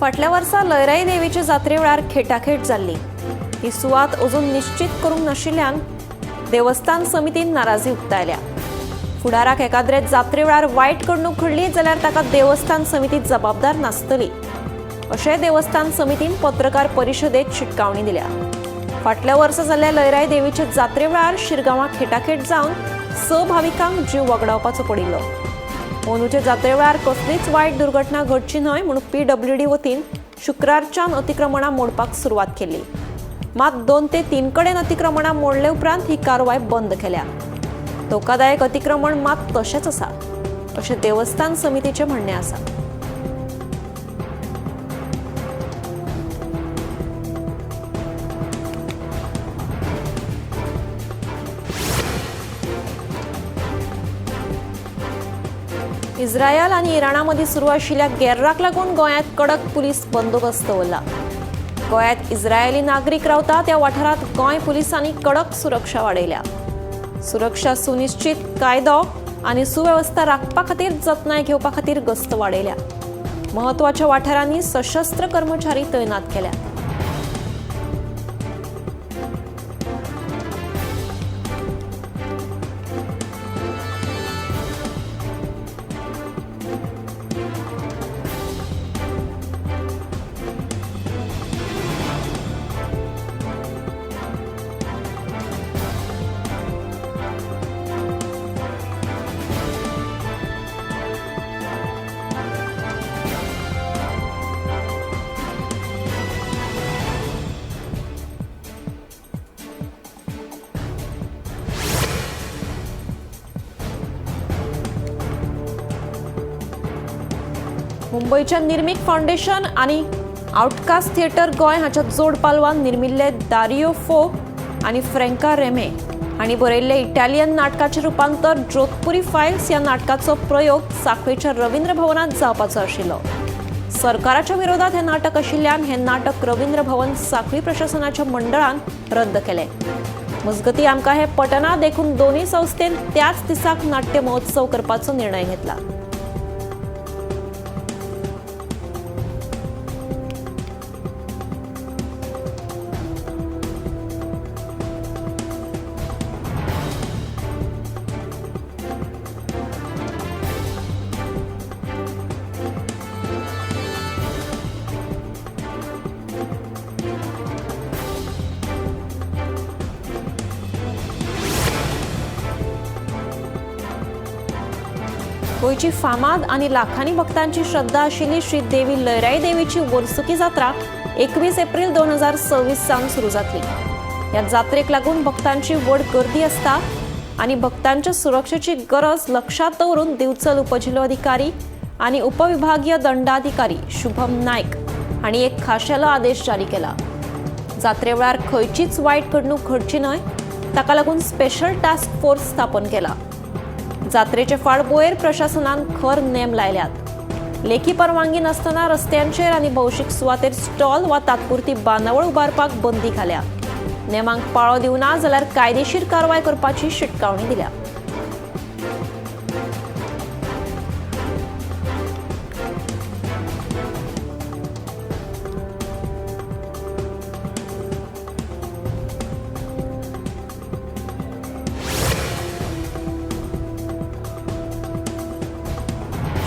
फाटल्या वर्सा लयराई देवीचे जात्रे वेळार खेटाखेट जाल्ली। ही सुवात अजून निश्चित करूंक नाशिल्ल्यान देवस्थान समितीन नाराजी उक्तायल्या। फुडाराक एकाद्रे जात्रे वेळार वायट घडणूक घडली जाल्यार ताका देवस्थान समिती जबाबदार नासतली, अशें देवस्थान समितीन पत्रकार परिशदेत शिटकावणी दिल्या। फाटल्या वर्सा जाल्ल्या लयराई देवीचे जात्रे वेळार शिरगांवां खेटाखेट जावन 6 भाविकांक जीव वगडावपाचो पडिल्लो। अंदूचे जात्रे वेळार कसलीच वायट दुर्घटना घडची न्हय म्हणून PWD वतीन शुक्रारच्यान अतिक्रमणां मोडपाक सुरवात केली। मात 2 ते 3 कडेन अतिक्रमणां मोडले उपरांत ही कारवाय बंद केल्या। धोकादायक अतिक्रमण मात तशेंच आसा, अशें देवस्थान समितीचें म्हणणें आसा। इस्रायल आनी इराणा मदीं सुरू आशिल्ल्या गॅर्राक लागून गोंयांत कडक पुलीस बंदोबस्त दवरला। गोंयांत इस्रायली नागरीक रावता त्या वाठारांत गोंय पुलिसांनी कडक सुरक्षा वाडयल्या। सुरक्षा सुनिश्चित कायदो आनी सुवेवस्था राखपा खातीर जतनाय घेवपा खातीर गस्त वाडयल्या। महत्वाच्या वाठारांनी सशस्त्र कर्मचारी तैनात केल्या। मुंबईच्या निर्मिक फाउंडेशन आणि आउटकास्ट थिएटर गोंय हाच्या जोड पालवान निर्मिल्ले दारियो फो आणि फ्रँका रेमे हांणी बरयल्ले इटालियन नाटकाचे रुपांतर जोधपुरी फायल्स ह्या नाटकाचो प्रयोग सांखळेच्या रवींद्र भवनात जावपाचो आशिल्लो। सरकाराच्या विरोधात हे नाटक आशिल्ल्यान हे नाटक रवींद्र भवन सांखळी प्रशासनाच्या मंडळान रद्द केले। मजगती आमकां हे पटना देखून दोन्ही संस्थेन त्याच दिसाक नाट्य महोत्सव करपाचो निर्णय घेतला। गोयची फामाद आणि लाखांनी भक्तांची श्रद्धा आशिल्ली श्री देवी लयराई देवीची वर्सुकी जात्रा 21 एप्रिल 2026 सावन सुरू जातली। या जात्रेक लागून भक्तांची व्हड गर्दी आसता आणि भक्तांच्या सुरक्षेची गरज लक्षात दवरून दिवचल उपजिल्लो अधिकारी आणि उपविभागीय दंडाधिकारी शुभम नायक हांणी एक खाशेलो आदेश जारी केला। जात्रे वेळार खंयचीच वायट घडणूक घडची न्हय ताका लागून स्पेशल टास्क फोर्स स्थापन केला। जात्रेचे फाटभुंयेर प्रशासनान खर नेम लायल्यात। लेखी परवानगी नासतना रस्त्यांचेर आनी भौशीक सुवातेर स्टॉल वा तात्पुरती बांदावळ उबारपाक बंदी घाल्या। नेमांक पाळो दिवना जाल्यार कायदेशीर कारवाय करपाची शिटकावणी दिल्या।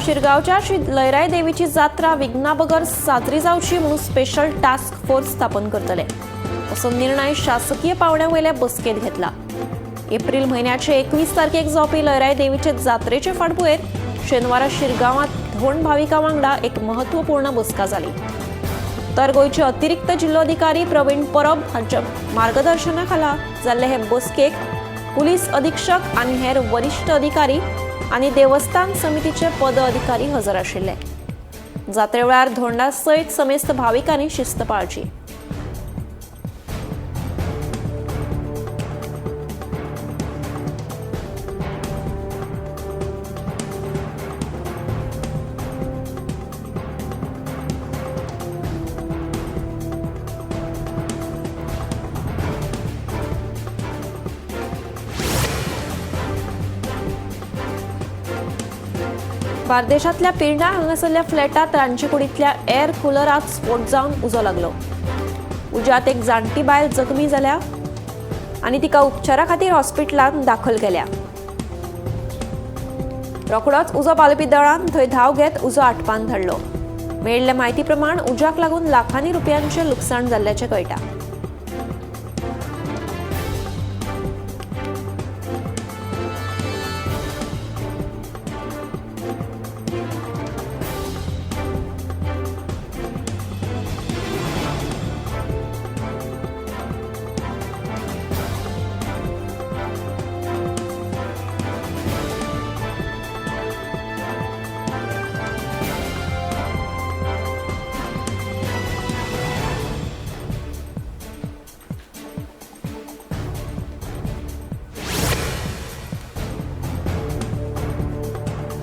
शिरगावच्या श्री लयराई देवीची जात्रा विघ्नाबगर साजरी जावची म्हणून स्पेशल टास्क फोर्स स्थापन करतले असो निर्णय शासकीय पावण्यावयल्या बसकेत घेतला। एप्रिल म्हयन्याचे 21 तारखेक जावपी लयराई देवीचे जात्रेचे फाटभुंयेर शेनवारा शिरगांवांत धोंड भाविकां वांगडा एक महत्वपूर्ण बसका जाली। उत्तर गोंयचे अतिरिक्त जिल्लोधिकारी प्रवीण परब हांच्या मार्गदर्शनाखाला जाल्ले हे बसकेक पुलीस अधीक्षक आनी हेर वरिष्ठ अधिकारी आणि देवस्थान समितीचे पद अधिकारी हजर आशिल्ले। जात्रे वेळार धोंडा सयत समेस्त भाविकांनी शिस्त पाळची। बार्देशातल्या पिर्णा हांगासरल्या फ्लॅटात रांचीकुडीतल्या एअर कुलरात स्फोट जावन उजो लागलो. उज्यात एक जाणटी बायल जखमी जाल्या आणि तिका उपचारा खातीर हॉस्पिटलांत दाखल केल्या. रोखडोच उजो पालपी दळान थंय धाव घेत उजो आटपान धाडलो. मेळिल्ल्या म्हायती प्रमाण उज्याक लागून लाखांनी रुपयांचें लुकसाण जाल्ल्याचें कळटा.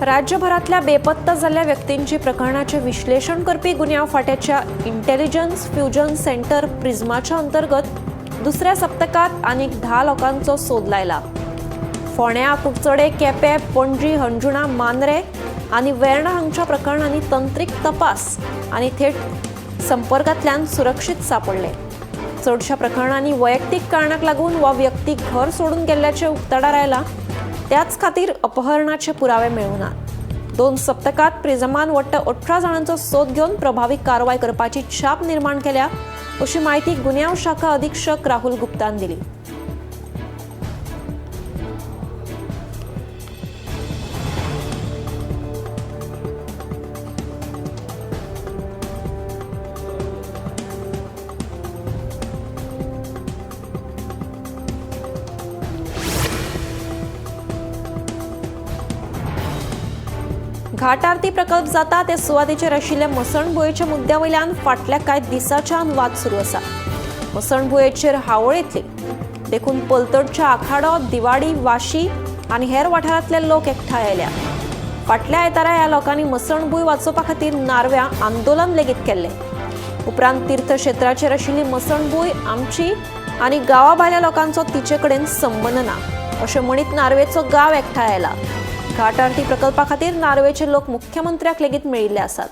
राज्यभरातल्या बेपत्ता जाल्ल्या व्यक्तींची प्रकरणाचे विश्लेषण करपी गुन्यांव फाट्याच्या इंटेलिजन्स फ्युजन सेंटर प्रिझमाच्या अंतर्गत दुसऱ्या सप्तकात आनीक 10 लोकांचो सोद लायला. फोंड्या, कुडचडे, केपें, पणजी, हंजुणा, मांद्रे आनी वेर्णा हांगच्या प्रकरणांनी तंत्रीक तपास आनी थेट संपर्कांतल्यान सुरक्षीत सांपडले. चडशा प्रकरणांनी वैयक्तीक कारणाक लागून वा व्यक्ती घर सोडून गेल्ल्याचे उक्ताडार आयला. त्याच खातीर अपहरणाचे पुरावे मेळूनात. 2 सप्तकात प्रिझमान वट्ट 18 जाणांचो सोद घेवन प्रभावी कारवाय करपाची छाप निर्माण केल्या, अशी माहिती गुन्यांव शाखा अधीक्षक राहुल गुप्तान दिली. घाट आरती प्रकल्प जाता ते सुवातेचेर आशिल्ल्या मसणभुंयेच्या मुद्द्यावयल्यान फाटल्या कांय दिसांच्यान वाद सुरू आसा. मसणभुंयेचेर हावळ येतली देखून पलतडच्या आखाडो, दिवाडी, वाशी आनी हेर वाठारांतले लोक एकठांय आयल्या. फाटल्या आयतारा ह्या लोकांनी मसणभुंय वाचोवपा खातीर नारव्यां आंदोलन लेगीत केल्ले. उपरांत तीर्थक्षेत्राचेर आशिल्ली मसणभुंय आमची आनी गांवा भायल्या लोकांचो तिचे कडेन संबंद ना अशें म्हणीत नार्वेचो गांव एकठांय आयला. घाट आरती प्रकल्पा खातीर नार्वेचे लोक मुख्यमंत्र्याक लेगीत मेळिल्ले आसात.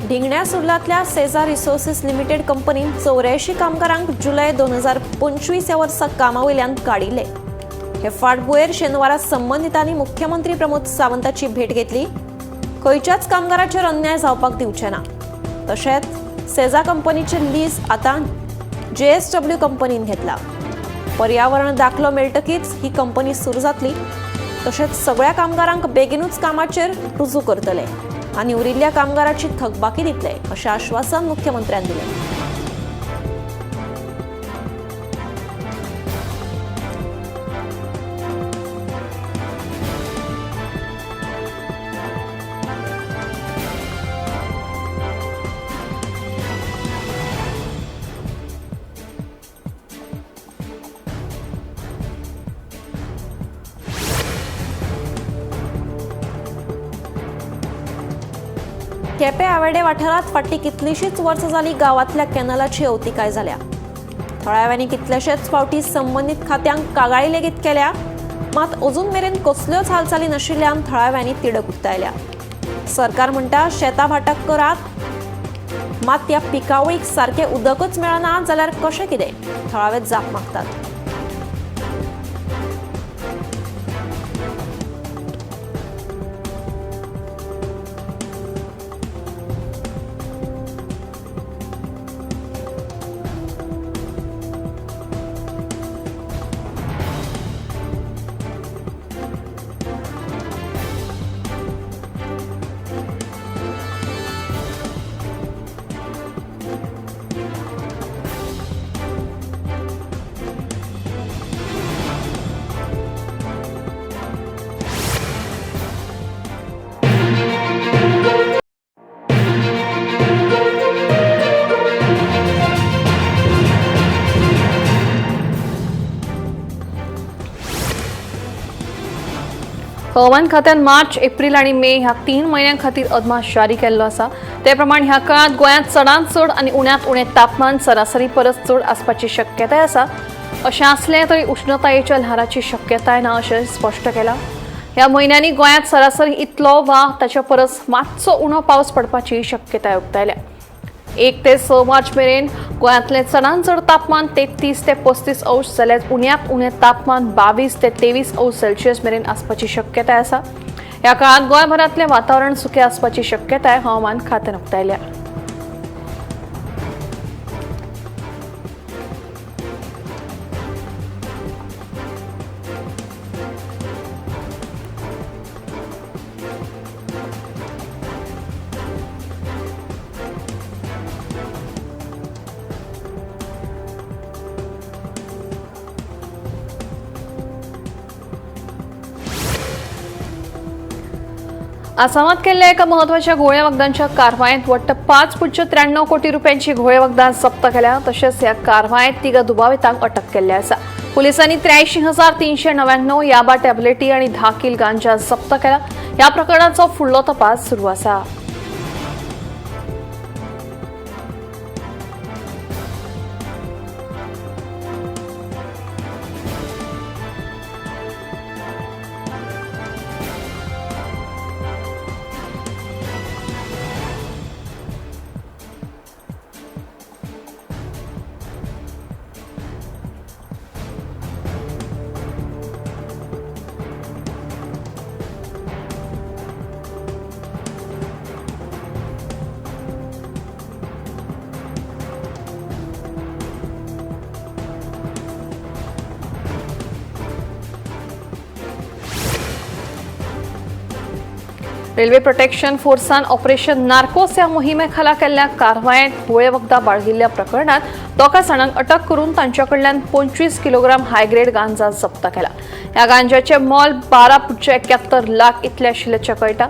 ढिंगण्या सुर्लातल्या सेजा रिसोर्सेस लिमिटेड कंपनीन 84 कामगारांक जुलय 2025 ह्या वर्सा कामावयल्यान काडिल्ले. हे फाटभुंयेर शेनवारा संबंधितांनी मुख्यमंत्री प्रमोद सावंताची भेट घेतली. खंयच्याच कामगाराचेर अन्याय जावपाक दिवचे ना. तशेंच सेजा कंपनीचे लीज आतां JSW कंपनीन घेतला. पर्यावरण दाखलो मेळटकीच ही कंपनी सुरू जातली. तशेंच सगळ्या कामगारांक बेगीनूच कामाचेर रुजू करतले आनी उरिल्ल्या कामगारांची थकबाकी दितले अशें आश्वासन मुख्यमंत्र्यान दिलें. केपें आवेडे वाठारांत फाटलीं कितलींशींच वर्सां जालीं गांवांतल्या कॅनलाची अवतिकाय जाल्या. थळाव्यांनी कितलेशेच फावटी संबंदीत खात्यांक कागाळी लेगीत केल्या. मात अजून मेरेन कसल्योच हालचाली नाशिल्ल्यान थळाव्यांनी तिडक उक्तायल्या. सरकार म्हणटा शेतां भाटाक करात, मात त्या पिकावळीक सारकें उदकच मेळना जाल्यार कशें कितें, थळावे जाप मागतात. हवामान खात्यान मार्च, एप्रिल आणि मे ह्या 3 महिन्यां खातीर अदमास जारी केल्लो आसा। ते प्रमाण ह्या काळात गोंयांत चडांत चड आणि उण्यांत उणें तापमान सरासरी परस चड आसपाची शक्यताय आसा। अशें आसलें तरी उष्णतायेच्या ल्हाराची शक्यताय ना अशें स्पश्ट केलां। ह्या म्हयन्यांनी गोंयांत सरासरी इतलो वा ताच्या परस मातसो उणो पावस पडपाची शक्यताय उक्तायल्या। 1 ते 6 मार्च मेरेन गोंयांतलें चडांत चड तापमान 33 ते 35 अंश जाल्यार उण्यांत उणें तापमान 22 ते 23 अंश सेल्सियस मेरेन आसपाची शक्यताय आसा। ह्या काळात गोंयभरांतलें वातावरण सुकें आसपाची शक्यताय हवामान खात्यान उक्तायल्या। आसामात केल्ल्या एका महत्वाच्या घोळे वखदांच्या कारवायेंत वट्ट 5.93 कोटी रुपयांची घोळे वखदां जप्त केल्या। तशेंच ह्या कारवायेंत 3 दुबावितांक अटक केल्ली आसा। पुलिसांनी 83,399 याबा टॅबलेटी आणि 10 किल गांजा जप्त केला। ह्या प्रकरणाचो फुडलो तपास सुरू आसा। रेल्वे प्रोटेक्शन फोर्सान ऑपरेशन नार्कोस ह्या मोहिमेखाला केल्ल्या कारवायेंत घोळे वखदां बाळगिल्ल्या प्रकरणात दोगा जाणांक अटक करून तांच्या कडल्यान 25 किलोग्राम हायग्रेड गांजा जप्त केला। ह्या गांजाचे मोल 12.71 लाख इतले आशिल्ल्याचें कळटा।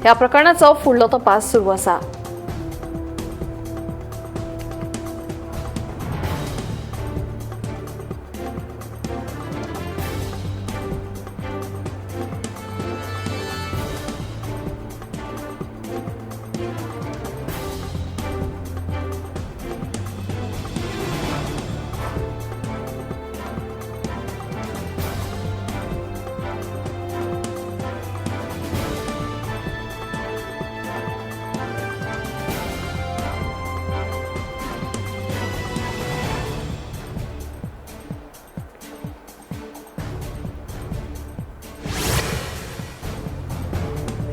ह्या प्रकरणाचो फुडलो तपास सुरू आसा।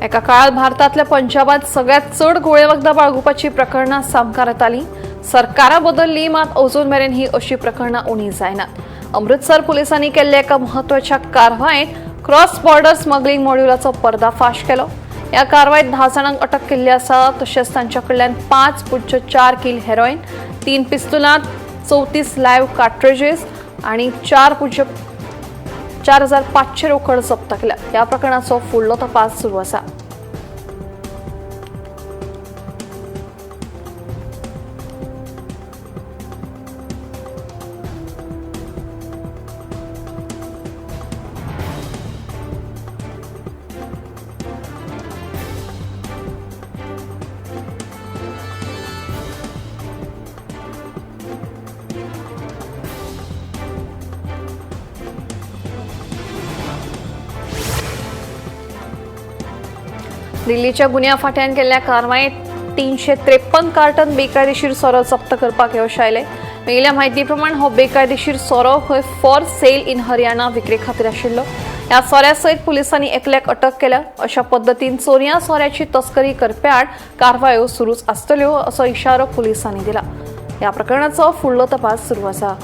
एका काळात भारतातल्या पंजाबात सगळ्यात चड घोळे वखदां बाळगुपाची प्रकरणां सामकार येतालीं। सरकारां बदलली मात अजून मेरेन ही अशी प्रकरणां उणी जायनात। अमृतसर पुलिसांनी केल्ल्या एका म्हत्वाच्या कारवायेंत क्रॉस बॉर्डर स्मगलिंग मॉड्यूलाचो पर्दाफाश केलो। ह्या कारवायेंत 10 जाणांक अटक केल्ली आसा। तशेंच तांच्या कडल्यान 5.4 किल हेरोईन, 3 पिस्तुलां, 34 लायव्ह कार्ट्रिजेस आणि 4,500 रोकड जप्त केल्या। ह्या प्रकरणाचो फुडलो तपास सुरू आसा। दिल्लीच्या गुन्या फाट्यान केल्ल्या कारवायेंत 353 कार्टन बेकायदेशीर सोरो जप्त करपाक यश आयलें। मेळिल्ल्या म्हायती प्रमाण हो बेकायदेशीर सोरो खंय फॉर सेल इन हरियाणा विक्रे खातीर आशिल्लो। ह्या सोऱ्या सयत पुलिसांनी एकल्याक अटक केल्या। अशा पद्दतीन चोरया सोऱ्याची तस्करी करपे आड कारवायो सुरूच आसतल्यो असो इशारो पुलिसांनी दिला। ह्या प्रकरणाचो फुडलो तपास सुरू आसा।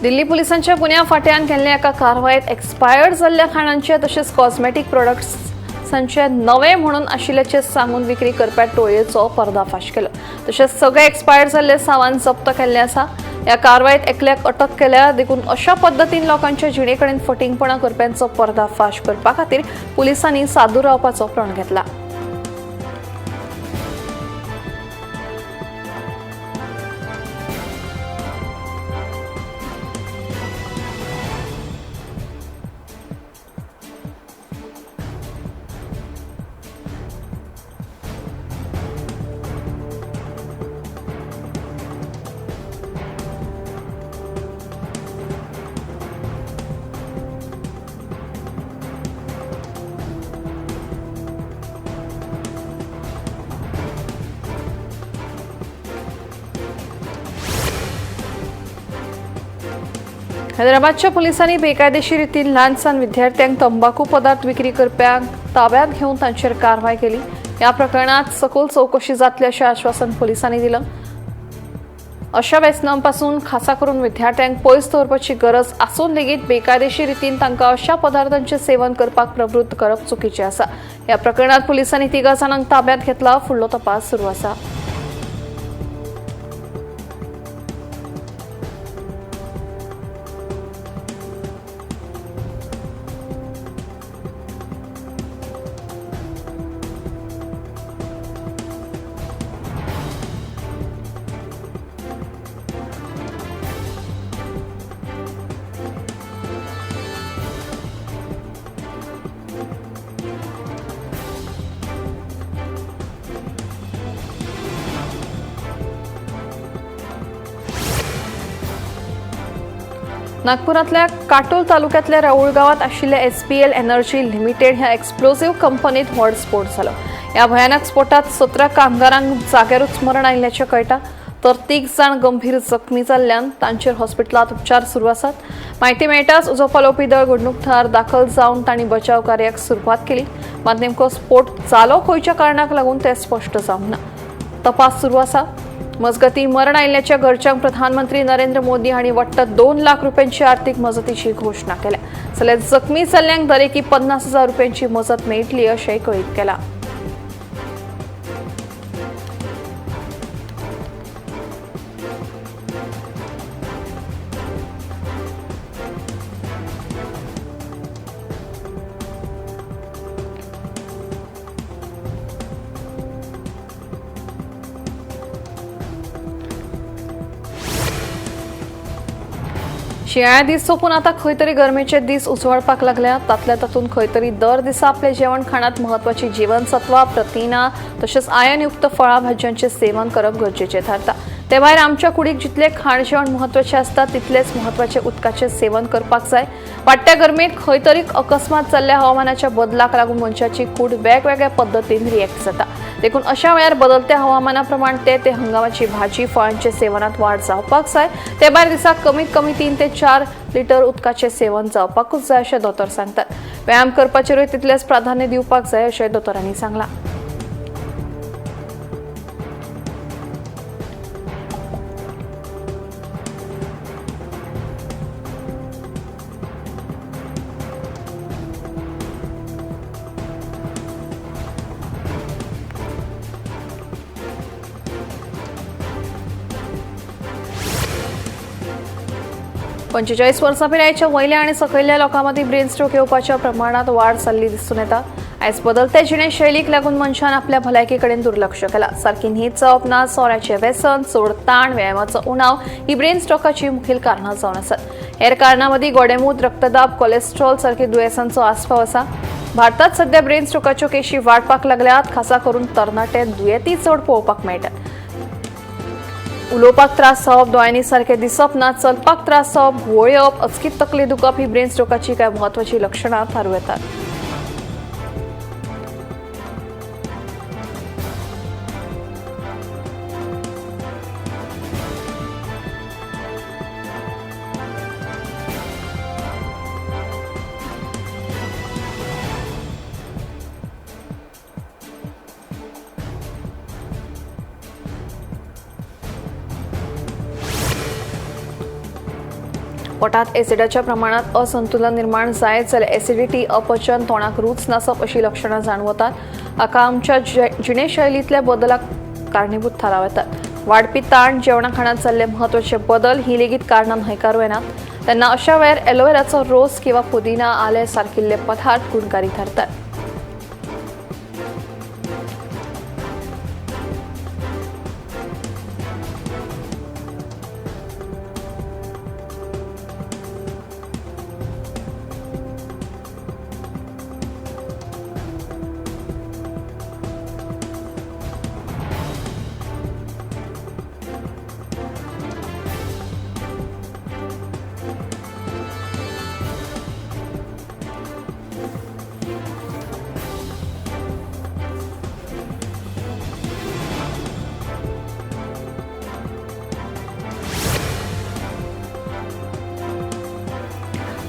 दिल्ली पोलिसांच्या गुन्ह्या फाट्यान केल्ल्या एका कारवायेत एक्सपायर्ड जाल्ल्या खाणांचे तशेंच कॉस्मेटिक प्रोडक्ट्सांचे नवे म्हणून आशिल्ल्याचे सांगून विक्री करप्या टोळयेचो पर्दाफाश केलो. तशेंच सगळे एक्सपायर्ड जाल्ले सामान जप्त केल्ले आसा. ह्या कारवायेत एकल्याक अटक केल्या. देखून अशा पद्दतीन लोकांच्या जिणे कडेन फटिंगपणा करप्यांचो पर्दाफाश करपा खातीर पुलिसांनी सादूर रावपाचो प्रण घेतला. हैदराबादच्या पोलिसांनी बेकायदेशीर रितीन ल्हान सावन विद्यार्थ्यांक तंबाखू पदार्थ विक्री करप्यांक ताब्यात घेवन तांचेर कारवाय केली. ह्या प्रकरणात सखोल चौकशी जातली अशें आश्वासन पोलिसांनी दिलं. अशा व्यसनांपासून खासा करून विद्यार्थ्यांक पयस दवरपाची गरज आसून लेगीत बेकायदेशीर रितीन तांकां अशा पदार्थांचे सेवन करपाक प्रवृत्त करप चुकीचें आसा. ह्या प्रकरणात पोलिसांनी 3 जाणांक ताब्यात घेतला. फुडलो तपास सुरू आसा. नागपुरातल्या काटोल तालुक्यातल्या राऊळ गावात आशिल्ल्या SPL एनर्जी लिमिटेड ह्या एक्सप्लोसिव्ह कंपनीत व्हड स्फोट जालो. ह्या भयानक स्फोटात 17 कामगारांक जाग्यारूच मरण आयिल्ल्याचें कळटा. तर 3 जाण गंभीर जखमी जाल्ल्यान तांचेर हॉस्पिटलांत उपचार सुरू आसात. म्हायती मेळटाच उजो पालोवपी दळ घडणूक थळार दाखल जावन तांणी बचाव कार्याक सुरवात केली. मात नेमको स्फोट जालो खंयच्या कारणाक लागून तें स्पश्ट जावंक ना. तपास सुरू आसा. मजगती मरण आयिल्ल्याच्या घरच्यांक प्रधानमंत्री नरेंद्र मोदी हांणी वट्ट 2 लाख रुपयांची आर्थीक मजतीची घोषणा केल्या. जाल्यार जखमी जाल्ल्यांक दरेकी 50,000 रुपयांची मजत मेळटली अशेंय कळीत केलां. शिंयाळे दीस सोंपून आतां खंय तरी गरमेचे दीस उजवाडपाक लागल्या. तातूंत खंय तरी दर दिसा आपले जेवण खाणात म्हत्वाची जीवनसत्वां, प्रथिनां तशेंच आयनयुक्त फळां भाज्यांचें सेवन करप गरजेचें थारता. ते भायर आमच्या कुडीक जितलें खाण जेवण म्हत्वाचें आसता तितलेंच म्हत्वाचें उदकाचें सेवन करपाक जाय. वाडट्या गरमेक खंय तरी अकस्मात जाल्ल्या हवामानाच्या बदलाक लागून मनशाची कूड वेगवेगळ्या पद्दतीन रिएक्ट जाता. देखून अशा वेळार बदलत्या हवामाना प्रमाण ते हंगामाची भाजी फळांचे सेवनात वाड जावपाक जाय. ते भायर दिसाक कमीत कमी 3 ते 4 लिटर उदकाचें सेवन जावपाकूच जाय अशें दोतोर सांगतात. व्यायाम करपाचेरूय तितलेंच प्राधान्य दिवपाक जाय अशें दोतोरांनी सांगलां. पंचेचाळीस वर्सां पिरायेच्या वयल्या आनी सकयल्या लोकां मदीं ब्रेन स्ट्रोक येवपाच्या प्रमाणात वाड जाल्ली दिसून येता. आयज बदलते जिणेशैलीक लागून मनशान आपल्या भलायके कडेन दुर्लक्ष केलां. सारकी न्हीद जावप ना, सोऱ्याचें व्यसन, चड ताण, व्यायामाचो उणाव ही ब्रेन स्ट्रोकाची मुखेल कारणां जावन आसात. हेर कारणां मदीं गोडेमूत, रक्तदाब, कोलेस्ट्रॉल सारख्या दुयेंसांचो आस्पाव आसा. भारतात सध्या ब्रेन स्ट्रोकाच्यो केशी वाडपाक लागल्यात. खासा करून तरणाटे दुयेंती चड पळोवपाक मेळटात. उलोवपाक त्रास जावप, दोळ्यांनी सारखे दिसप ना, चलपाक त्रास जावप, घुंवळ येवप, अचकीत तकली दुखप ही ब्रेन स्ट्रोकाची कांय म्हत्वाची लक्षणां थारू येतात. पोटात एसिडाच्या प्रमाणात असंतुलन निर्माण जायत जाल्यार एसिडिटी, अपचन, तोंडाक रूच नासप अशी लक्षणां जाणवतात. हाका आमच्या जिणेशैलींतल्या बदलाक कारणीभूत थाराव येतात. वाडपी ताण, जेवणा खाणात जाल्ले म्हत्वाचे बदल ही लेगीत कारणां न्हयकारू येनात. तेन्ना अशा वेळार एलोवेराचो रोस किंवा पुदिना, आले सारकिल्ले पदार्थ गुणकारी ठरतात.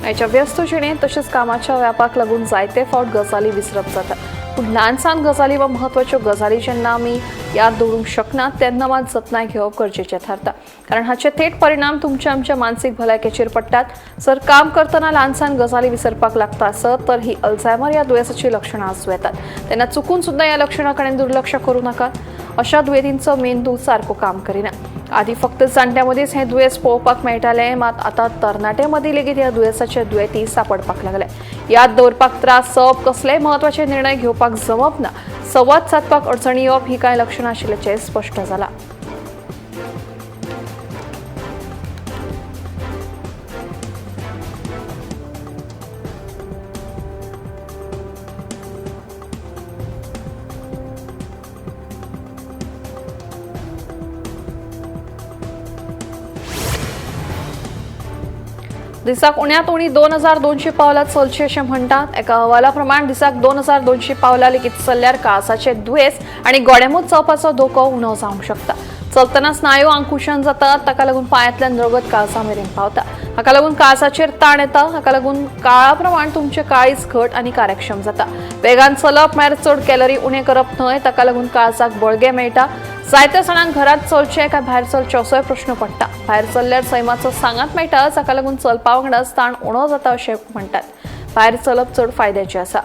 आयच्या व्यस्त जिणेंत तशेंच कामाच्या व्यापाक लागून जायते फावट गजाली विसरप जातात. पूण ल्हानसान गजाली वा म्हत्वाच्यो गजाली जेन्ना आमी याद दवरूंक शकनात तेन्ना मात जतनाय घेवप गरजेचें थारता. कारण हाचे थेट परिणाम तुमच्या आमच्या मानसीक भलायकेचेर पडटात. जर काम करतना ल्हानसान गजाली विसरपाक लागता आसत तर ही अल्झायमर ह्या दुयेसाची लक्षणां आसूं येतात. तेन्ना चुकून सुद्दां ह्या लक्षणां कडेन दुर्लक्ष करूं नाकात. अशा दुयेंतींचो मेंदू सारको काम करिना. आदी फक्त जाणट्यां मदींच हें दुयेंस पळोवपाक मेळटालें, मात आतां तरणाट्यां मदीं लेगीत ह्या दुयेसाचे दुयेंती सापडपाक लागले. याद दवरपाक त्रास जावप, कसलेय म्हत्वाचे निर्णय घेवपाक जमप ना, संवाद सादपाक अडचणी येवप ही कांय लक्षणां आशिल्ल्याचें स्पश्ट जालां. दिसाक उण्यात उणी 2200 पावलां चलची अशें म्हणटात. एका अहवाला प्रमाण दिसाक 2200 पावलां लेगीत चल्ल्यार काळसाचे दुयेंस आनी गोडेमूत जावपाचो धोको उणो जावंक शकता. चलतना स्नायू आंकुशन जातात, ताका लागून पांयांतल्यान रगत काळसा मेरेन पावता. हाका लागून काळसाचेर ताण येता. हाका लागून काळा प्रमाण तुमचें काळीज घट आनी कार्यक्षम जाता. वेगान चलप म्हळ्यार चड कॅलरी उणें करप न्हय, ताका लागून काळजाक बळगें मेळटा. जायत्या जाणांक घरांत चलचें काय भायर चलचें असोय प्रश्न पडटा. भायर चल्ल्यार सैमाचो सांगात मेळटा, जाका लागून चलपा वांगडाच ताण उणो जाता अशें म्हणटात. भायर चलप चड फायद्याचें आसा.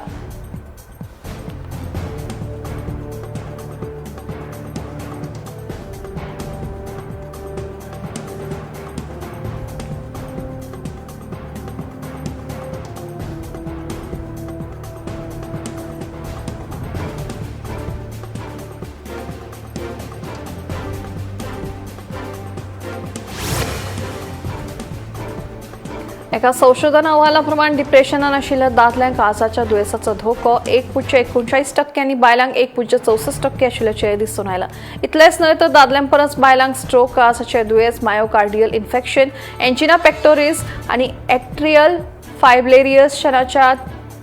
एका संशोधन अहवालाप्रमाण डिप्रेशनान आशिल्ल्या दादल्यांक काळजाच्या दुयेसाचो धोको 1.39% बायलांक 1.64% आशिल्ल्याचें दिसून आयलां. इतलेंच न्हय तर दादल्यां परस बायलांक स्ट्रोक, काळजाचें दुयेंस, मायोकार्डियल इन्फेक्शन, एंजिना पेक्टोरिस आनी एट्रियल फायब्रेरियसच्या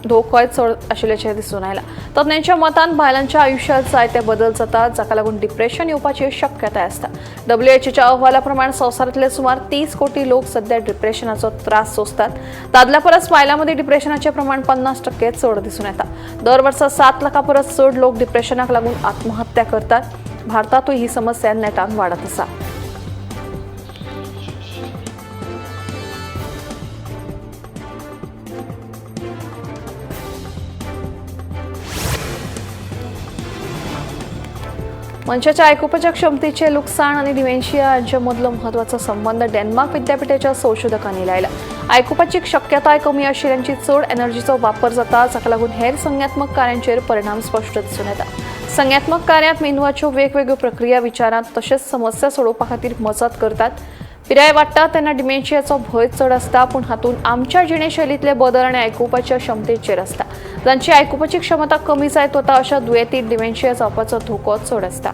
धोकोय चड आशिल्ल्याचें दिसून आयलां. तज्ञांच्या मतान बायलांच्या आयुश्यांत जायते बदल जातात, जाका लागून डिप्रेशन येवपाची शक्यताय आसता. WHOच्या अहवाला प्रमाण संवसारांतले सुमार 30 कोटी लोक सध्या डिप्रेशनाचो त्रास सोंसतात. दादल्या परस बायलां मदीं डिप्रेशनाचें प्रमाण 50% चड दिसून येता. दर वर्सा 7 लाखां परस चड लोक डिप्रेशनाक लागून आत्महत्या करतात. भारतांतूय ही समस्या नेटान वाडत आसा. मनशाच्या आयकुपाच्या क्षमतेचे लुकसाण आणि डिमेन्शिया यांच्या मदलो महत्वाचो संबंध डेन्मार्क विद्यापीठाच्या संशोधकांनी लायला. आयकुपाची शक्यताय कमी आशिल्ल्यांची चड एनर्जीचो वापर जाता, जाका लागून हेर संज्ञात्मक कार्यांचेर परिणाम स्पश्ट दिसून येता. संज्ञात्मक कार्यांत मेंदवाच्यो वेगवेगळ्यो प्रक्रिया विचारांत तशेंच समस्या सोडोवपा खातीर मजत करतात. पिराय वाडटा तेन्ना डिमेन्शियाचो भंय चड आसता, पूण हातूंत आमच्या जिणेशैलींतले बदल आनी आयकुपाच्या क्षमतेचेर आसता. जांची आयकुपाची क्षमता कमी जायत वता अशा दुयेंतींत डिमेन्शिया जावपाचो धोको चड आसता.